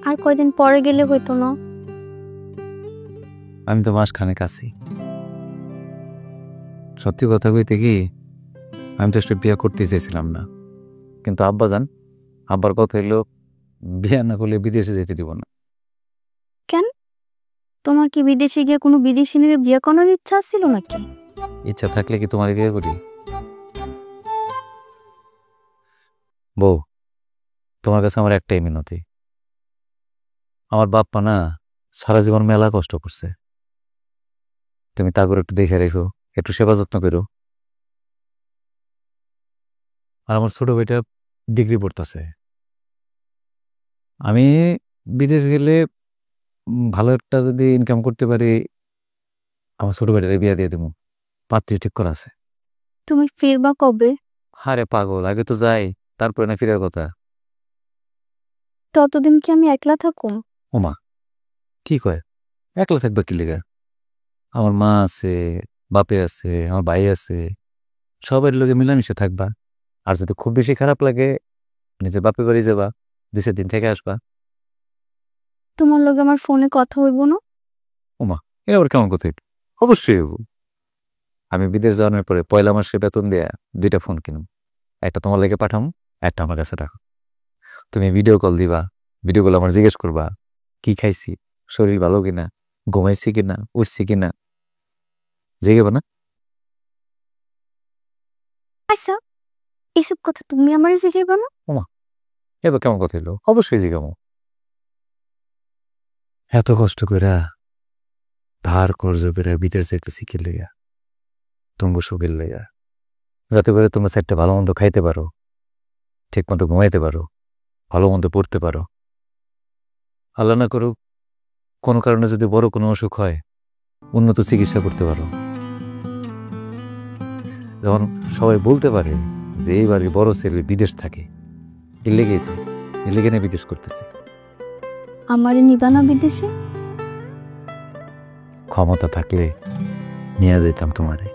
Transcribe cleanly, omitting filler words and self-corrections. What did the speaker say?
আর কয়দিন পরে গেলে হইতো না? আমি তো মাসখানেক আছি। সত্যি কথা কইতে কি, আমি তো আসলে বিয়ে করতে চেয়েছিলাম না, কিন্তু আব্বা জান, আব্বার কথা হইলো বিয়ে না করলে বিদেশে যেতে দিব না। কেন? তোমার কি বিদেশে গিয়ে কোনো বিদেশি নিয়ে বিয়ে করার ইচ্ছা ছিল নাকি? ইচ্ছা থাকলে কি তোমার বিয়ে করি? বউ, তোমার কাছে আমার একটাই মিনতি। আমার বাপ্পা না সারা জীবন মেলা কষ্ট করছে, তুমি তা করে একটু দেখে রেখো, একটু সেবা যত্ন করো। আর আমার ছোট ভাইটা ডিগ্রি পড়তেছে। আমি বিদেশ গেলে ভালো একটা যদি ইনকাম করতে পারি, আমার ছোট ভাইটারে বিয়ে দিয়ে দেবো। পাত্রী ঠিক করা আছে। তুমি ফিরবা কবে? আরে পাগল, আগে তো যাই, তারপরে না ফিরার কথা। ততদিন কি আমি একলা থাকুম? ওমা, কি কয়? একলা থাকবা কি লেগা? আমার মা আছে, বাপে আছে, আমার ভাই আছে, সবার লোকে মিলামিশে থাকবা। আর যদি খুব বেশি খারাপ লাগে, নিজের বাপে বাড়ি যাবা, 2 দিন থেকে আসবা। তোমার লগে আমার ফোনে কথা হইব না? ওমা, এটা আবার কেমন কথা? অবশ্যই হইব। আমি বিদেশ যাওয়ার পরে পয়লা মাসে বেতন দিয়ে 2টা ফোন কিনুম। একটা তোমার লেগে পাঠাম, একটা আমার কাছে রাখো। তুমি ভিডিও কল দিবা, ভিডিও কল আমার জিজ্ঞেস করবা কি খাইছি, শরীর ভালো কিনা, ঘুমাইছি কিনা, উঠছি কিনা, জেগেবা না? আচ্ছা, এসব কথা তুমি আমারে জিজ্ঞাসা না? ওমা, এবার কেমন কথা হইলো? অবশ্যই জিগামো। এত কষ্ট কইরা ধার কর্জ করে বিদেশ যাইতেছি কি লইয়া? তুমি সুখের লইয়া, যাতে করে তোমরা 4টা ভালো মন্দ খাইতে পারো, ঠিক মতো ঘুমাইতে পারো, ভালো মন্দ পড়তে পারো। আল্লাহ না করুক কোনো কারণে যদি বড় কোনো অসুখ হয়, উন্নত চিকিৎসা করতে পারো। যেমন সবাই বলতে পারে যে এই বাড়ির বড় ছেলে বিদেশ থাকে, এর লেগে না বিদেশ করতেছে। আমারে নিবা না বিদেশে? ক্ষমতা থাকলে নিয়ে যেতাম তোমারে।